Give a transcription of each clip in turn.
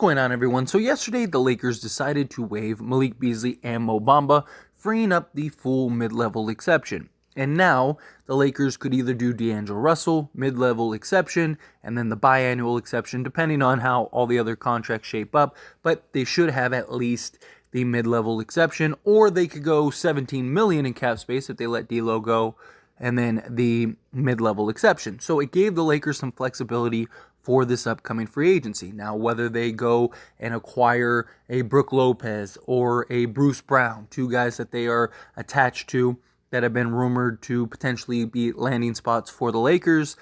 What's going on, everyone? So yesterday the Lakers decided to waive Malik Beasley and Bamba, freeing up the full mid-level exception. And now the Lakers could either do D'Angelo Russell, mid-level exception, and then the biannual exception, depending on how all the other contracts shape up. But they should have at least the mid-level exception, or they could go $17 million in cap space if they let D'Lo go, and then the mid-level exception. So it gave the Lakers some flexibility for this upcoming free agency. Now, whether they go and acquire a Brook Lopez or a Bruce Brown, two guys that they are attached to that have been rumored to potentially be landing spots for the Lakers,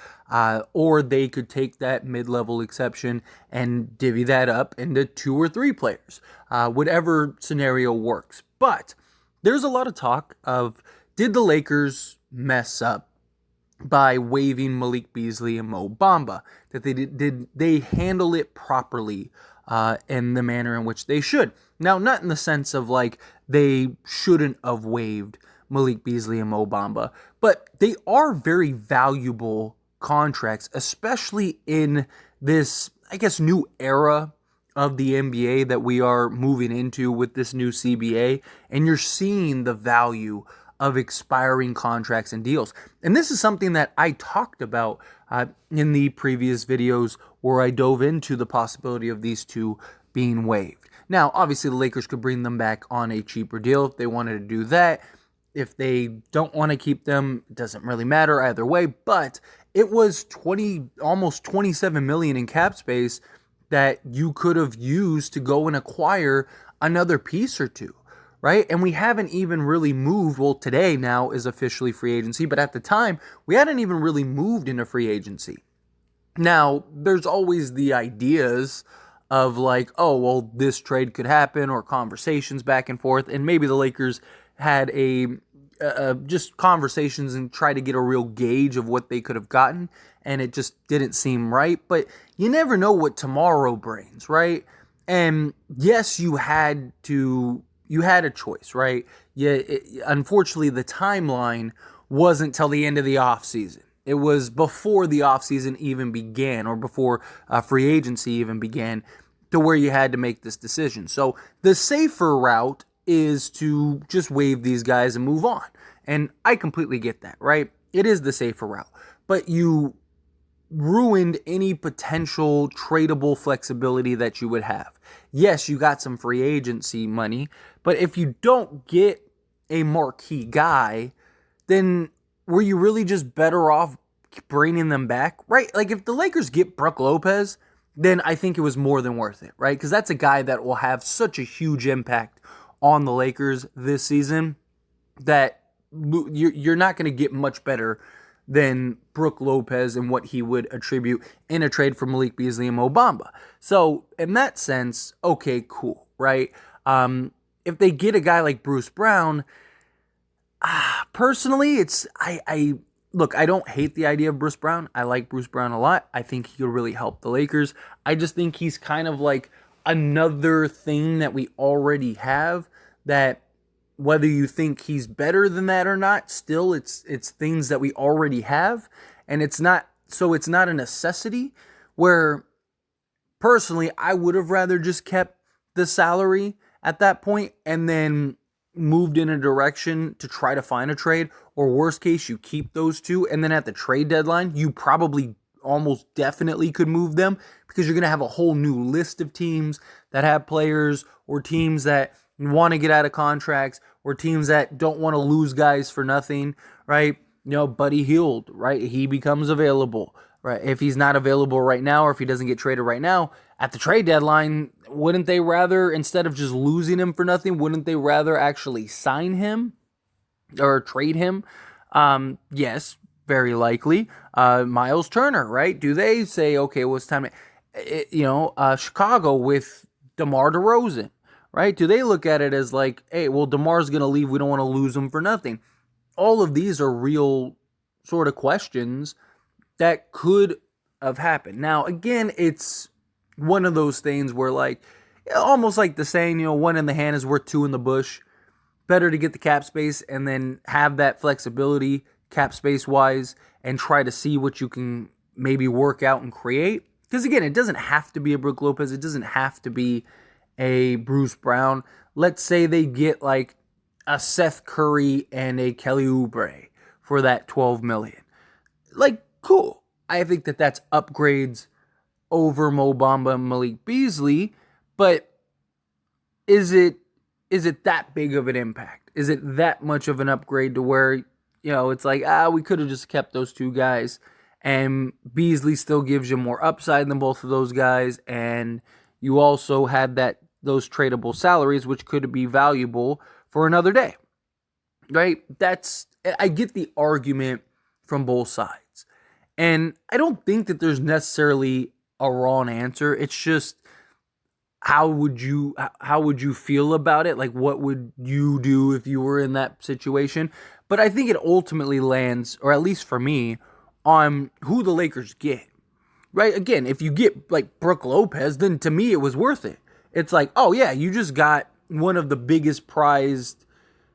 or they could take that mid-level exception and divvy that up into 2 or 3 players, whatever scenario works. But there's a lot of talk of, did the Lakers mess up by waiving Malik Beasley and Bamba? That did they handle it properly in the manner in which they should? Now, not in the sense of like they shouldn't have waived Malik Beasley and Bamba, but they are very valuable contracts, especially in this, I guess, new era of the NBA that we are moving into with this new CBA, and you're seeing the value of expiring contracts and deals. And this is something that I talked about in the previous videos where I dove into the possibility of these two being waived. Now, obviously, the Lakers could bring them back on a cheaper deal if they wanted to do that. If they don't want to keep them, it doesn't really matter either way. But it was almost $27 million in cap space that you could have used to go and acquire another piece or two. Right? And we haven't even really moved. Well, today now is officially free agency, but at the time, we hadn't even really moved into free agency. Now, there's always the ideas of like, oh, well, this trade could happen, or conversations back and forth, and maybe the Lakers had just conversations and try to get a real gauge of what they could have gotten, and it just didn't seem right. But you never know what tomorrow brings, right? And yes, you had a choice, right? Unfortunately, the timeline wasn't till the end of the offseason. It was before the offseason even began, or before free agency even began, to where you had to make this decision. So the safer route is to just waive these guys and move on. And I completely get that, right? It is the safer route. But you ruined any potential tradable flexibility that you would have. Yes, you got some free agency money, but if you don't get a marquee guy, then were you really just better off bringing them back, right? Like if the Lakers get Brook Lopez, then I think it was more than worth it, right? Because that's a guy that will have such a huge impact on the Lakers this season that you're not going to get much better than Brook Lopez and what he would attribute in a trade for Malik Beasley and Bamba. So in that sense, okay, cool, right? If they get a guy like Bruce Brown, personally, look, I don't hate the idea of Bruce Brown. I like Bruce Brown a lot. I think he could really help the Lakers. I just think he's kind of like another thing that we already have, that whether you think he's better than that or not, still it's things that we already have, and it's not a necessity. Where personally, I would have rather just kept the salary at that point and then moved in a direction to try to find a trade, or worst case, you keep those two, and then at the trade deadline, you probably almost definitely could move them, because you're going to have a whole new list of teams that have players, or teams that want to get out of contracts, or teams that don't want to lose guys for nothing, right? You know, Buddy Hield, right? He becomes available, right? If he's not available right now, or if he doesn't get traded right now, at the trade deadline, wouldn't they rather, instead of just losing him for nothing, wouldn't they rather actually sign him or trade him? Yes, very likely. Miles Turner, right? Do they say, okay, well, it's time to, Chicago with DeMar DeRozan, right? Do they look at it as like, hey, well, DeMar's going to leave, we don't want to lose him for nothing? All of these are real sort of questions that could have happened. Now, again, it's one of those things where, like, almost like the saying, one in the hand is worth 2 in the bush. Better to get the cap space and then have that flexibility cap space wise, and try to see what you can maybe work out and create, Because again, it doesn't have to be a Brook Lopez. It doesn't have to be a Bruce Brown. Let's say they get like a Seth Curry and a Kelly Oubre for that $12 million. Like, cool. I think that that's upgrades over Mo Bamba and Malik Beasley, but is it that big of an impact? Is it that much of an upgrade to where, it's like, we could have just kept those two guys, and Beasley still gives you more upside than both of those guys, and you also had those tradable salaries, which could be valuable for another day, right? I get the argument from both sides, and I don't think that there's necessarily a wrong answer. It's just, how would you feel about it? Like, what would you do if you were in that situation? But I think it ultimately lands, or at least for me, on who the Lakers get, right? Again, if you get like Brook Lopez, then to me it was worth it. It's like, oh yeah, you just got one of the biggest prized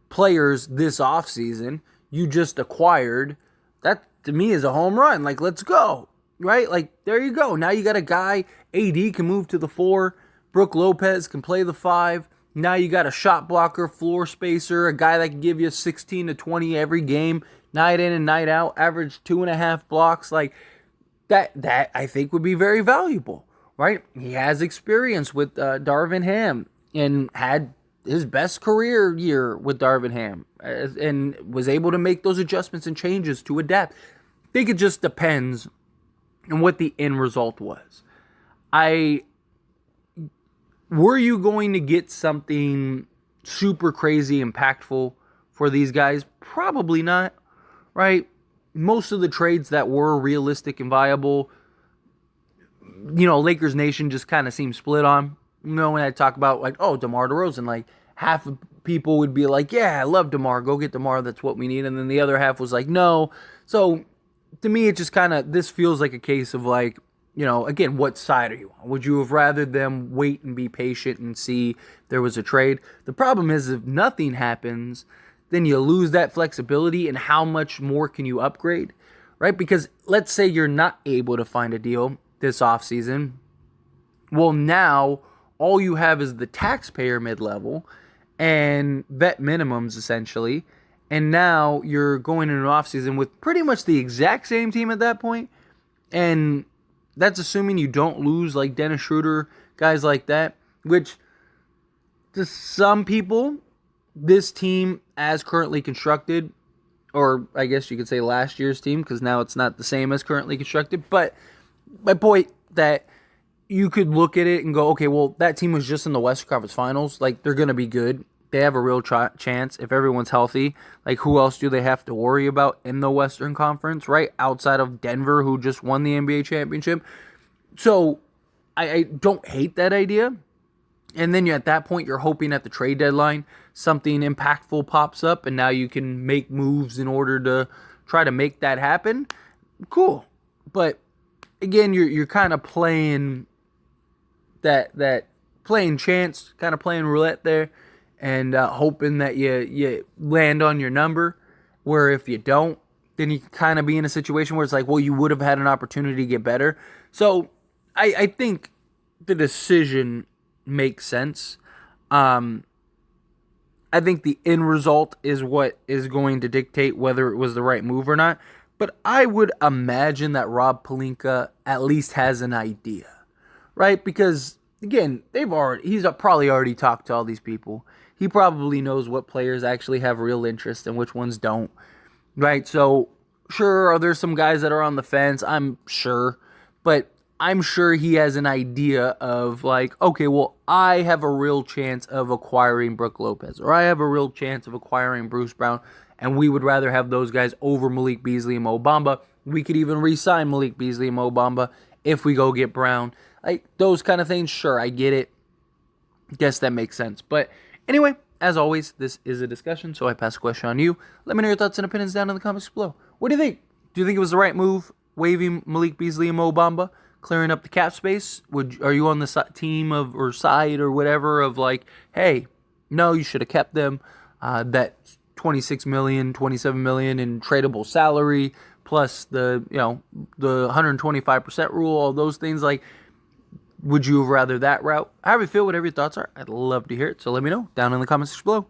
players this offseason. You just acquired. That to me is a home run. Like, let's go, right? Like, there you go. Now you got a guy, AD can move to the 4, Brook Lopez can play the 5. Now you got a shot blocker, floor spacer, a guy that can give you 16 to 20 every game, night in and night out, average 2.5 blocks. Like, that I think would be very valuable, right? He has experience with Darvin Ham and had his best career year with Darvin Ham and was able to make those adjustments and changes to adapt. I think it just depends on what the end result was. Were you going to get something super crazy impactful for these guys? Probably not, right? Most of the trades that were realistic and viable, Lakers Nation just kind of seems split on. When I talk about like, DeMar DeRozan, like half of people would be like, yeah, I love DeMar, go get DeMar, that's what we need. And then the other half was like, no. So to me, it just this feels like a case of like, again, what side are you on? Would you have rather them wait and be patient and see if there was a trade? The problem is, if nothing happens, then you lose that flexibility, and how much more can you upgrade, right? Because let's say you're not able to find a deal this offseason. Well, now all you have is the taxpayer mid-level and vet minimums, essentially. And now you're going into an offseason with pretty much the exact same team at that point. And that's assuming you don't lose like Dennis Schroeder, guys like that, which to some people, this team as currently constructed, or I guess you could say last year's team, because now it's not the same as currently constructed, but my point that you could look at it and go, okay, well, that team was just in the Western Conference Finals. Like, they're going to be good. They have a real chance if everyone's healthy. Like, who else do they have to worry about in the Western Conference, right? Outside of Denver, who just won the NBA championship. So, I don't hate that idea. And then at that point, you're hoping at the trade deadline, something impactful pops up, and now you can make moves in order to try to make that happen. Cool. But, again, you're kind of playing that playing chance, kind of playing roulette there. And hoping that you land on your number, where if you don't, then you can kind of be in a situation where it's like, well, you would have had an opportunity to get better. So I think the decision makes sense. I think the end result is what is going to dictate whether it was the right move or not. But I would imagine that Rob Pelinka at least has an idea, right? Because, again, he's probably already talked to all these people. He probably knows what players actually have real interest and which ones don't, right? So, sure, are there some guys that are on the fence? I'm sure. But I'm sure he has an idea of like, okay, well, I have a real chance of acquiring Brook Lopez, or I have a real chance of acquiring Bruce Brown, and we would rather have those guys over Malik Beasley and Mo Bamba. We could even re-sign Malik Beasley and Mo Bamba if we go get Brown. Like, those kind of things, sure, I get it. Guess that makes sense. But anyway, as always, this is a discussion, so I pass the question on to you. Let me know your thoughts and opinions down in the comments below. What do you think? Do you think it was the right move, waiving Malik Beasley and Mo Bamba, clearing up the cap space? Are you on the team of, or side or whatever, of like, hey, no, you should have kept them, that $26 million, $27 million in tradable salary, plus the, the 125% rule, all those things. Like, would you have rather that route? However you feel, whatever your thoughts are, I'd love to hear it. So let me know down in the comments below.